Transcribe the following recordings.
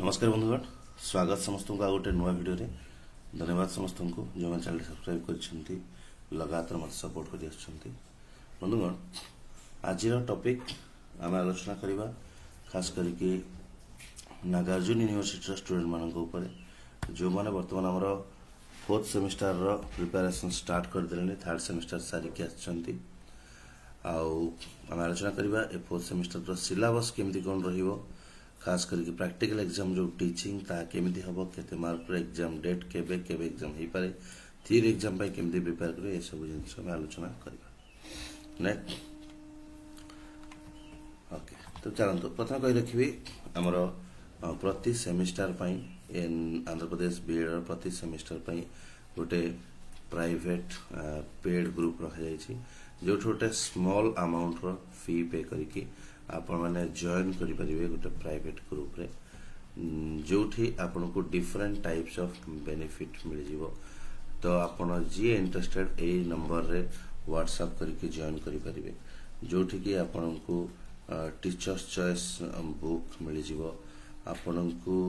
नमस्कार बंधुगण स्वागत समस्त को गोटे नुआ भिडियो रे धन्यवाद समस्त को जो मैंने चैनल सब्सक्राइब कर लगातार मत सपोर्ट कर बंधुगण आज टॉपिक आम आलोचना करवा खास करके नागार्जुन यूनिवर्सिटी स्टूडेंट मान जो मैंने बर्तमान आमर फोर्थ सेमिस्टर प्रिपेरेसन स्टार्ट करदे थर्ड सेमिस्टर सारिकी आम आलोचना करवा ए फोर्थ सेमिस्टर सिलेबस केमती कौन रहिबो खास करके प्रैक्टिकल एग्जाम जो टीचिंग ता केमिति हबो केते मार्क एग्जाम डेट केबे केबे एग्जाम हे पारे थ्योरी एग्जाम पे केमिति प्रिपेयर करे ए सब जिंस हम आलोचना करबा नेक्स्ट ओके तो चलंतो प्रथम कहि रखिबी हमर प्रति सेमिस्टर पई इन आंध्र प्रदेश बीएड प्रति सेमिस्टर पई गोटे प्राइवेट पेड ग्रुप रखा जायछि जो छोटे स्मॉल अमाउंट रो फी पे करके आपण माने जॉइन करि परिबे गोटे प्राइवेट ग्रुप रे जोठी आपण को डिफरेंट टाइप्स ऑफ बेनिफिट मिल जिवो तो आपण जी इंटरेस्टेड ए नंबर रे व्हाट्सएप करके जॉइन करि परिबे जोठी कि आपण को टीचर्स चॉइस बुक मिल जिवो आपण को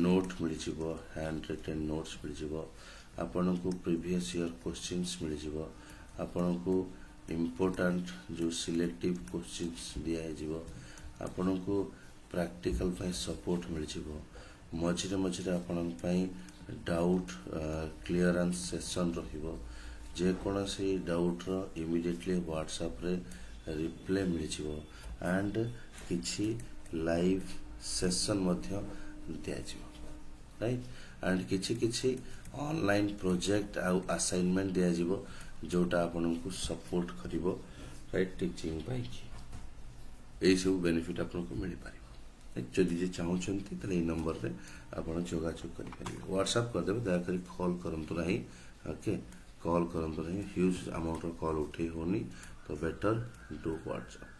नोट मिल जिवो हैंड रिटन नोट्स मिल जिवो आपण को प्रीवियस ईयर क्वेश्चंस मिल जिवो आपण को इम्पोर्टेंट जो सिलेक्टिव क्वेश्चंस दिया जीवो आपण को प्रैक्टिकल पाई सपोर्ट मिल जीवो मझिरे मझिरे आपण पाई डाउट क्लियरेंस सेशन रहिबो जे कोनोसी डाउट रो इमीडिएटली व्हाट्सएप रे रिप्लाई मिल जीवो एंड किछि लाइव सेशन मध्य दिया जीवो राइट एंड किछि ऑनलाइन प्रोजेक्ट आ असाइनमेंट दिया जीवो जोटा आपन को सपोर्ट करिवो राइट टीचिंग पाई ए सब बेनिफिट आपन को मिल पारिबो जदि जे चाहउछंती तले ए नंबर रे आपन जोगाजोग करि पारिबो व्हाट्सएप कर देबे दया करी कॉल करंतु नाही ओके कॉल करंतु नाही ह्यूज अमाउंट रो कॉल उठे होनी तो बेटर डू व्हाट्सएप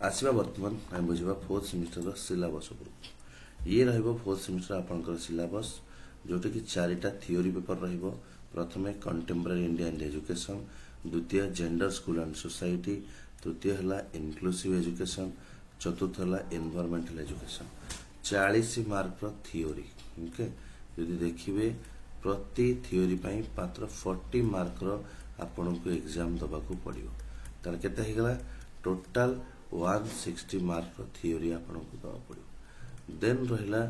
आसीबा वर्तमान हम बुझिबा फोर्थ सेमिस्टर रो सिलेबस ऊपर ये रहइबो फोर्थ सेमिस्टर आपन को सिलेबस जोटे कि चारिटा थ्योरी पेपर रहइबो प्रथमे कंटेम्पररी इंडिया एंड एजुकेशन द्वितीय जेंडर स्कूल एंड सोसाइटी तृतीय हला इनक्लूसिव एजुकेशन चतुर्थ हला एनवायरमेंटल एजुकेशन 40 मार्क रो थ्योरी ओके यदि देखिबे प्रति थ्योरी पई मात्र 40 मार्क रो आपन को एग्जाम दबा को पड़ियो तार केते हे गला टोटल 160 मार्क रो थ्योरी आपन को दबा पड़ियो देन रहला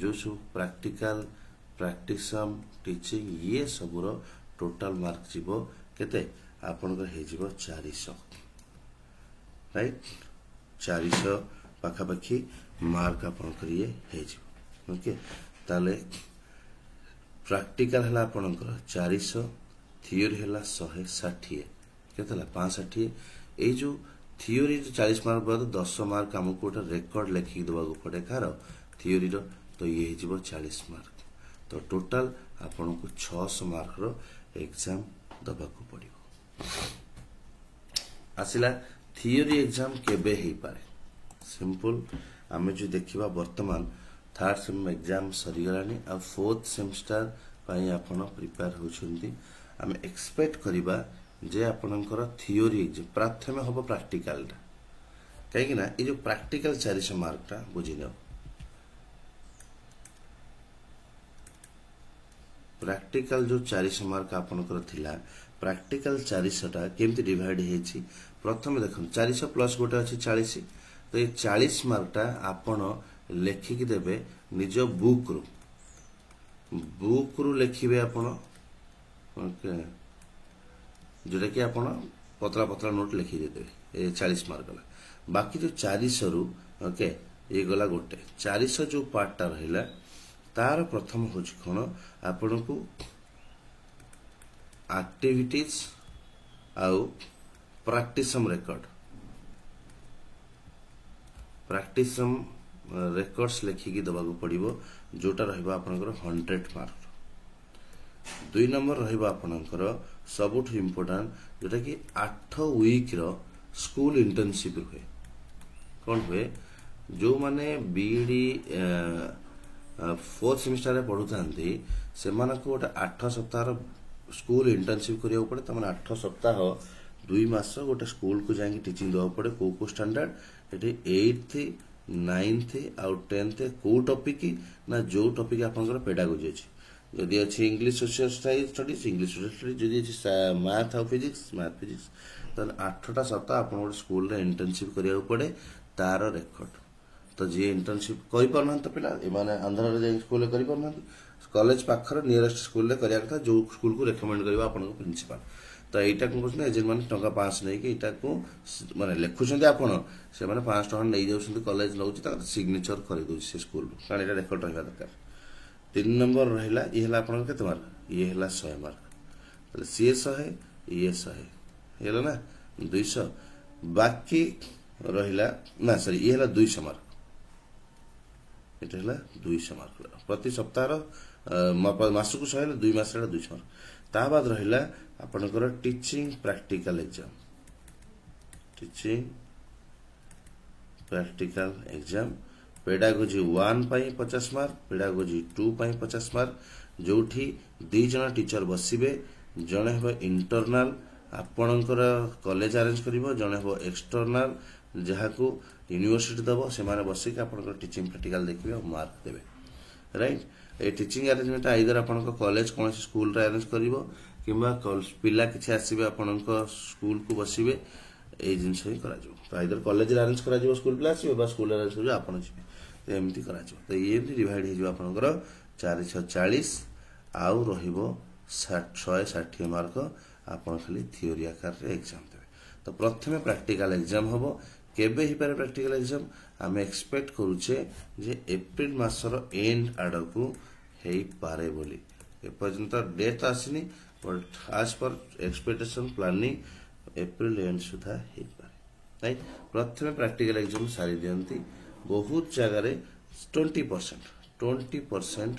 जो सब प्रैक्टिकल प्रैक्टिसम टीचिंग ये सब रो टोटल मार्क जीवो केते आपन को हे जीवो 400 राइट 400 पाखा पाखी मार्क आपन करिए हे जीवो ओके ताले प्रैक्टिकल हला आपन को 400 थ्योरी हला 160 केतला 65 ए जो थ्योरी 40 मार्क बाद 10 मार्क हमको रेकॉर्ड लिखि दबा को पड़े कार थ्योरी रो तो ये जीवो 40 मार्क तो टोटल आपन को 600 मार्क रो एग्जाम दबा को पड़ियो आसिला थ्योरी एग्जाम केबे हे पारे सिंपल आमे जो देखिबा वर्तमान थर्ड सेम एग्जाम सरी गलानी आ फोर्थ सेमेस्टर पई आपन प्रिपेयर होछंती आमे एक्सपेक्ट करिबा जे आपनकर थ्योरी जे प्रथमे होबो प्रैक्टिकल टा काहे कि ना ए जो प्रैक्टिकल 400 मार्क टा बुझिनो प्रैक्टिकल जो 400 मार्क आपनकर थिला प्रैक्टिकल 400 टा केमति डिवाइड हेछि प्रथम देखन 400 प्लस गोटे अछि 40 तो ये 40 मार्क टा आपन लेखि कि देबे निज बुक रू लेखिबे आपन ओके जोटा कि आपन पतला पतला नोट लिखि देबे ए 40 मार्क वाला बाकी जो 400 रू ओके ये गला गोटे 400 जो पार्ट टा रहिला तार प्रथम होछि कोन आपन को एक्टिविटीज आउ प्रैक्टिसम रेकॉर्ड्स लेखि की दबा को पड़िबो जोटा रहबा आपनकर 100 मार्क दुई नंबर रहबा आपनकर सबुठ इंपोर्टेंट जोटा कि 8 वीक रो स्कूल इंटर्नशिप हुए कोन हुए जो माने बीडी फोर्थ सेमिस्टर रे पढुथांती से माने को 8 सप्ताह स्कूल इंटर्नशिप करिया पड़े त माने 8 सप्ताह 2 मास गोटे स्कूल को जाके टीचिंग दवा पड़े को स्टैंडर्ड एटी 8th नाइन्थ आउ 10th को टॉपिक ना जो टॉपिक आपनकर पेडागोजी अछि जदि अछि English social studies English social studies जदि अछि मैथ आउ फिजिक्स मैथ फिजिक्स तो 8टा सप्ताह आपन स्कूल रे इंटर्नशिप करिया पड़े तार रेकर्ड तो जी इंटर्नशिप करि परना तो पिला माने आंध्र रे स्कूल करि परना कॉलेज पाखर नियरेस्ट स्कूल रे करिया था जो स्कूल को रेकमेंड करबा आपन प्रिंसिपल तो एटा को कहछन एजेंट माने टंका 5 नै कि एटा को माने लेखुछन आपन से माने 5 टका नै जाउछन कॉलेज नउछि ता सिग्नेचर करि दोछि से स्कूल कारण एटा रेकॉर्ड रहबा दरकार 3 नंबर रहला ई हला आपन केते मार्क ये हला 100 मार्क तले सी 100 ये 100 हेला ना 200 बाकी रहला ना सॉरी ये हला 200 मार्क एटा हला 200 मार्क प्रति सप्ताह मास को 100 2 मास 200 मार्क ता बाद रहिला आपनकर टीचिंग प्रैक्टिकल एग्जाम पेडागोजी 1 पाई 50 मार्क पेडागोजी 2 पाई 50 मार्क जोठी 2 जण टीचर बसिबे जणे हो इंटरनल आपनकर कॉलेज अरेंज करिवो जणे हो एक्सटर्नल जहा को यूनिवर्सिटी दबो से माने बसिक आपनकर टीचिंग प्रैक्टिकल देखिबे और मार्क देबे राइट ए टीचिंग अरेंजमेंट आइदर आपनकर कॉलेज कोन स्कूल रे अरेंज करिवो किंबा पिला किछि आसीबे आपनकर स्कूल को बसिबे ए जिंस ही करा जो तो आइदर कॉलेज रे अरेंज करा जो स्कूल पिला आसीबे बा स्कूल अरेंज करा आपन जिबे तो एमती करा जो तो ये भी डिवाइड हे जो आपनकर 440 आउ रहिबो 160 मार्क आपन खाली थ्योरी आकार रे एग्जाम देबे तो प्रथमे प्रैक्टिकल एग्जाम होबो केबे ही पारे प्रैक्टिकल एग्जाम आमे एक्सपेक्ट करूचे जे अप्रैल मासर एंड आड को हेई पारे बोली ए पर्यंत डेट आसिनी बट आज पर एक्सपेक्टेशन प्लानिंग अप्रैल एंड सुधा हेई पारे राइट प्रथमे प्रैक्टिकल एग्जाम सारी दियंती बहुत जगह रे 20%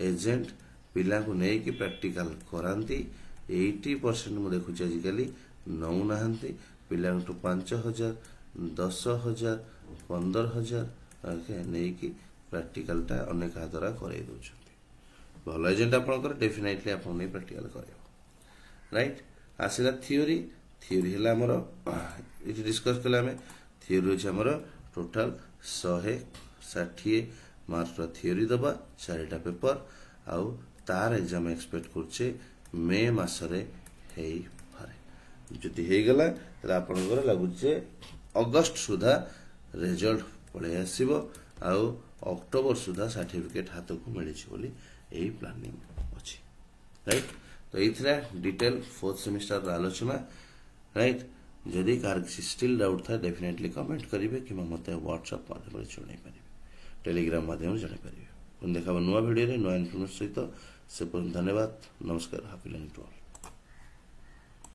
एजेंट पिला को नै कि प्रैक्टिकल करांती 80% मु देखु छी आजिकली नौ नाहंती पिला तो 5000 10,000 15,000 नै कि प्रैक्टिकल टा अनेक द्वारा कराई दउछंती भल एजेंट आपनकर डेफिनेटली आपन नै प्रैक्टिकल करबो राइट आसिला थ्योरी हला हमर इति डिस्कस कला हमें थ्योरी होछ हमर टोटल 160 मार्क रो थ्योरी दबा 4टा पेपर आउ तार एग्जाम एक्सपेक्ट करछे मे मासरे हेई पारे जति हे गला त आपनकर लागुचे अगस्त सुधा रिजल्ट पळे आसीबो आउ अक्टोबर सुधा सर्टिफिकेट हाथ को मिली बोली यही प्लानिंग अच्छी राइट तो ये डिटेल 4th सेमिस्टर आलोचना राइट जदि कार स्टिल डाउट था डेफिनेटली कमेंट करेंगे कि मते व्हाट्सएप माध्यम जन पारे टेलीग्राम माध्यम जन पारे देखा नुआ भिडियो नुआ इनफॉरमेशन सहित से धन्यवाद नमस्कार हैप्पी लर्निंग टू ऑल।